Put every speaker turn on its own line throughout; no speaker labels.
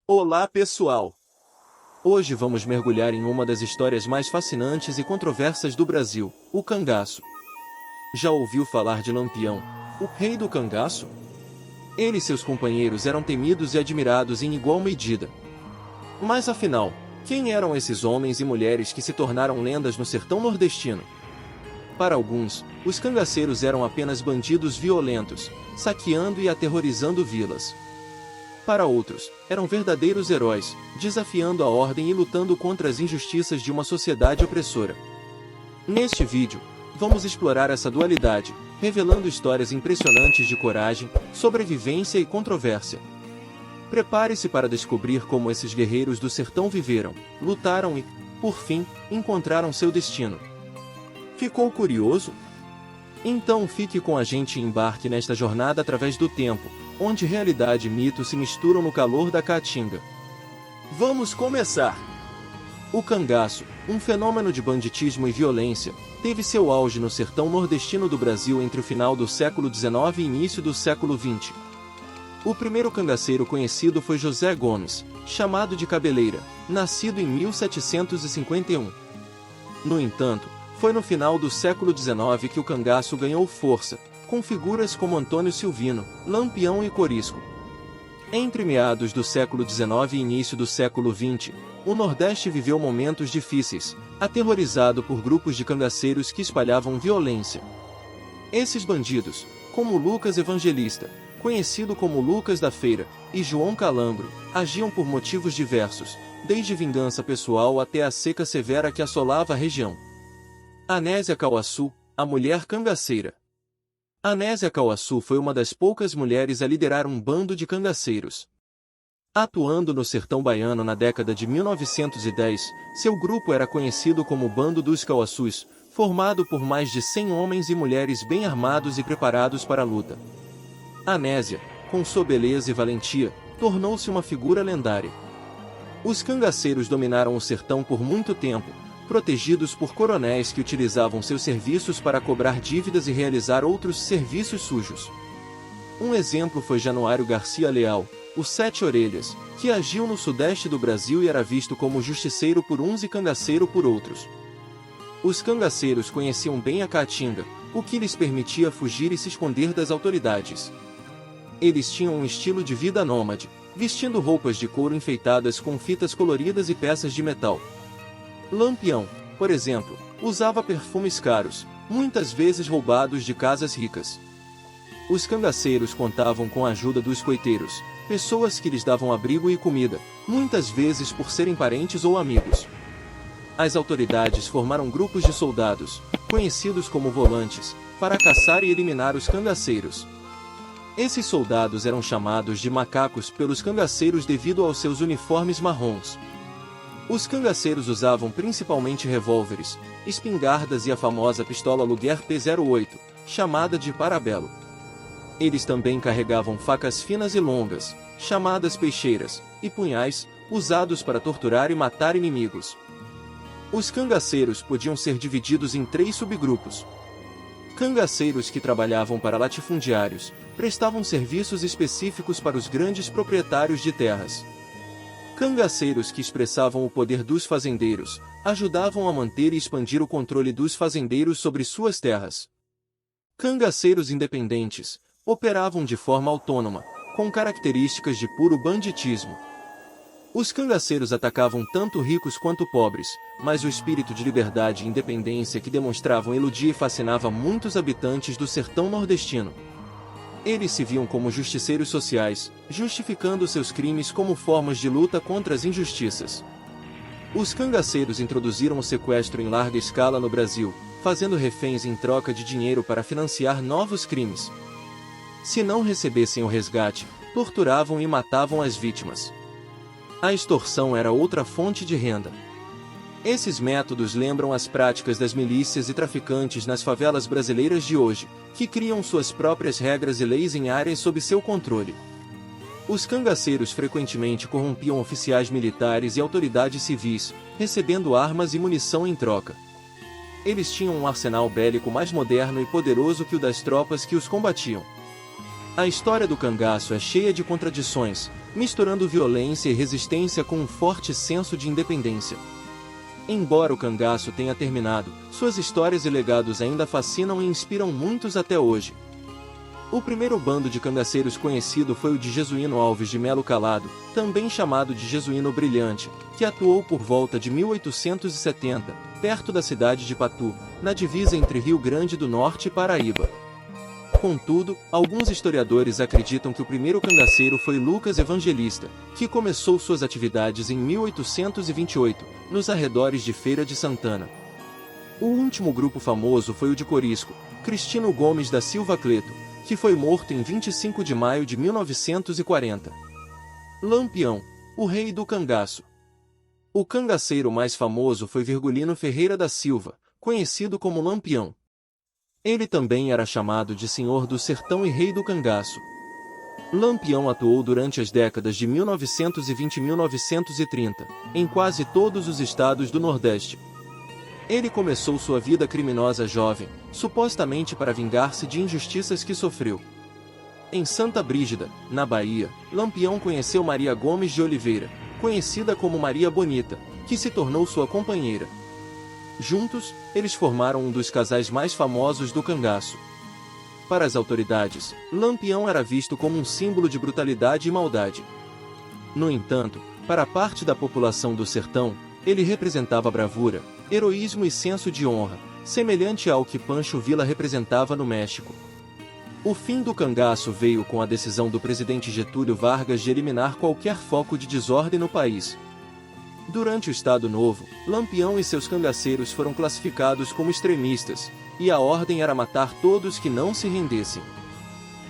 Olá, pessoal! Hoje vamos mergulhar em uma das histórias mais fascinantes e controversas do Brasil, o cangaço. Já ouviu falar de Lampião, o rei do cangaço? Ele e seus companheiros eram temidos e admirados em igual medida. Mas afinal, quem eram esses homens e mulheres que se tornaram lendas no sertão nordestino? Para alguns, os cangaceiros eram apenas bandidos violentos, saqueando e aterrorizando vilas. Para outros, eram verdadeiros heróis, desafiando a ordem e lutando contra as injustiças de uma sociedade opressora. Neste vídeo, vamos explorar essa dualidade, revelando histórias impressionantes de coragem, sobrevivência e controvérsia. Prepare-se para descobrir como esses guerreiros do sertão viveram, lutaram e, por fim, encontraram seu destino. Ficou curioso? Então fique com a gente e embarque nesta jornada através do tempo, onde realidade e mito se misturam no calor da caatinga. Vamos começar! O cangaço, um fenômeno de banditismo e violência, teve seu auge no sertão nordestino do Brasil entre o final do século XIX e início do século XX. O primeiro cangaceiro conhecido foi José Gomes, chamado de Cabeleira, nascido em 1751. No entanto, foi no final do século XIX que o cangaço ganhou força, com figuras como Antônio Silvino, Lampião e Corisco. Entre meados do século XIX e início do século XX, o Nordeste viveu momentos difíceis, aterrorizado por grupos de cangaceiros que espalhavam violência. Esses bandidos, como Lucas Evangelista, conhecido como Lucas da Feira, e João Calambro, agiam por motivos diversos, desde vingança pessoal até a seca severa que assolava a região. Anésia Cauaçu, a mulher cangaceira. Anésia Cauaçu foi uma das poucas mulheres a liderar um bando de cangaceiros. Atuando no sertão baiano na década de 1910, seu grupo era conhecido como Bando dos Cauaçus, formado por mais de 100 homens e mulheres bem armados e preparados para a luta. Anésia, com sua beleza e valentia, tornou-se uma figura lendária. Os cangaceiros dominaram o sertão por muito tempo, protegidos por coronéis que utilizavam seus serviços para cobrar dívidas e realizar outros serviços sujos. Um exemplo foi Januário Garcia Leal, o Sete Orelhas, que agiu no sudeste do Brasil e era visto como justiceiro por uns e cangaceiro por outros. Os cangaceiros conheciam bem a caatinga, o que lhes permitia fugir e se esconder das autoridades. Eles tinham um estilo de vida nômade, vestindo roupas de couro enfeitadas com fitas coloridas e peças de metal. Lampião, por exemplo, usava perfumes caros, muitas vezes roubados de casas ricas. Os cangaceiros contavam com a ajuda dos coiteiros, pessoas que lhes davam abrigo e comida, muitas vezes por serem parentes ou amigos. As autoridades formaram grupos de soldados, conhecidos como volantes, para caçar e eliminar os cangaceiros. Esses soldados eram chamados de macacos pelos cangaceiros devido aos seus uniformes marrons. Os cangaceiros usavam principalmente revólveres, espingardas e a famosa pistola Luger P-08, chamada de parabelo. Eles também carregavam facas finas e longas, chamadas peixeiras, e punhais, usados para torturar e matar inimigos. Os cangaceiros podiam ser divididos em 3 subgrupos. Cangaceiros que trabalhavam para latifundiários, prestavam serviços específicos para os grandes proprietários de terras. Cangaceiros que expressavam o poder dos fazendeiros, ajudavam a manter e expandir o controle dos fazendeiros sobre suas terras. Cangaceiros independentes, operavam de forma autônoma, com características de puro banditismo. Os cangaceiros atacavam tanto ricos quanto pobres, mas o espírito de liberdade e independência que demonstravam eludia e fascinava muitos habitantes do sertão nordestino. Eles se viam como justiceiros sociais, justificando seus crimes como formas de luta contra as injustiças. Os cangaceiros introduziram o sequestro em larga escala no Brasil, fazendo reféns em troca de dinheiro para financiar novos crimes. Se não recebessem o resgate, torturavam e matavam as vítimas. A extorsão era outra fonte de renda. Esses métodos lembram as práticas das milícias e traficantes nas favelas brasileiras de hoje, que criam suas próprias regras e leis em áreas sob seu controle. Os cangaceiros frequentemente corrompiam oficiais militares e autoridades civis, recebendo armas e munição em troca. Eles tinham um arsenal bélico mais moderno e poderoso que o das tropas que os combatiam. A história do cangaço é cheia de contradições, misturando violência e resistência com um forte senso de independência. Embora o cangaço tenha terminado, suas histórias e legados ainda fascinam e inspiram muitos até hoje. O primeiro bando de cangaceiros conhecido foi o de Jesuíno Alves de Melo Calado, também chamado de Jesuíno Brilhante, que atuou por volta de 1870, perto da cidade de Patu, na divisa entre Rio Grande do Norte e Paraíba. Contudo, alguns historiadores acreditam que o primeiro cangaceiro foi Lucas Evangelista, que começou suas atividades em 1828, nos arredores de Feira de Santana. O último grupo famoso foi o de Corisco, Cristino Gomes da Silva Cleto, que foi morto em 25 de maio de 1940. Lampião, o rei do cangaço. O cangaceiro mais famoso foi Virgulino Ferreira da Silva, conhecido como Lampião. Ele também era chamado de Senhor do Sertão e Rei do Cangaço. Lampião atuou durante as décadas de 1920 e 1930, em quase todos os estados do Nordeste. Ele começou sua vida criminosa jovem, supostamente para vingar-se de injustiças que sofreu. Em Santa Brígida, na Bahia, Lampião conheceu Maria Gomes de Oliveira, conhecida como Maria Bonita, que se tornou sua companheira. Juntos, eles formaram um dos casais mais famosos do cangaço. Para as autoridades, Lampião era visto como um símbolo de brutalidade e maldade. No entanto, para parte da população do sertão, ele representava bravura, heroísmo e senso de honra, semelhante ao que Pancho Villa representava no México. O fim do cangaço veio com a decisão do presidente Getúlio Vargas de eliminar qualquer foco de desordem no país. Durante o Estado Novo, Lampião e seus cangaceiros foram classificados como extremistas, e a ordem era matar todos que não se rendessem.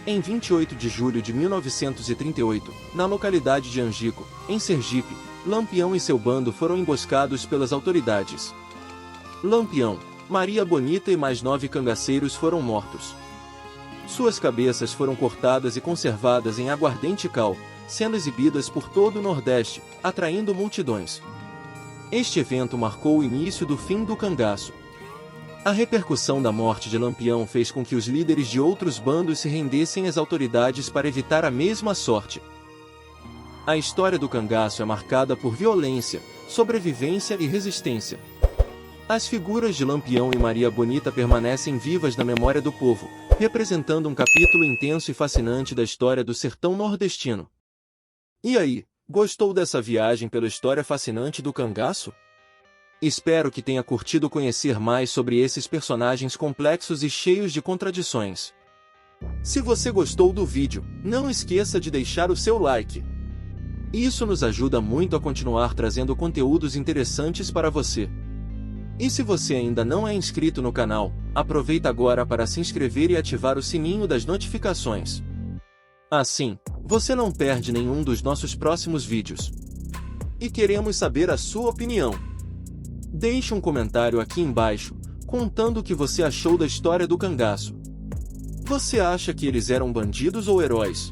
Em 28 de julho de 1938, na localidade de Angico, em Sergipe, Lampião e seu bando foram emboscados pelas autoridades. Lampião, Maria Bonita e mais 9 cangaceiros foram mortos. Suas cabeças foram cortadas e conservadas em aguardente cal, sendo exibidas por todo o Nordeste, atraindo multidões. Este evento marcou o início do fim do cangaço. A repercussão da morte de Lampião fez com que os líderes de outros bandos se rendessem às autoridades para evitar a mesma sorte. A história do cangaço é marcada por violência, sobrevivência e resistência. As figuras de Lampião e Maria Bonita permanecem vivas na memória do povo, representando um capítulo intenso e fascinante da história do sertão nordestino. E aí, gostou dessa viagem pela história fascinante do cangaço? Espero que tenha curtido conhecer mais sobre esses personagens complexos e cheios de contradições. Se você gostou do vídeo, não esqueça de deixar o seu like. Isso nos ajuda muito a continuar trazendo conteúdos interessantes para você. E se você ainda não é inscrito no canal, aproveita agora para se inscrever e ativar o sininho das notificações. Assim, você não perde nenhum dos nossos próximos vídeos. E queremos saber a sua opinião. Deixe um comentário aqui embaixo, contando o que você achou da história do cangaço. Você acha que eles eram bandidos ou heróis?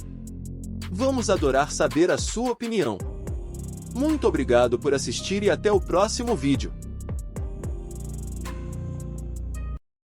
Vamos adorar saber a sua opinião. Muito obrigado por assistir e até o próximo vídeo.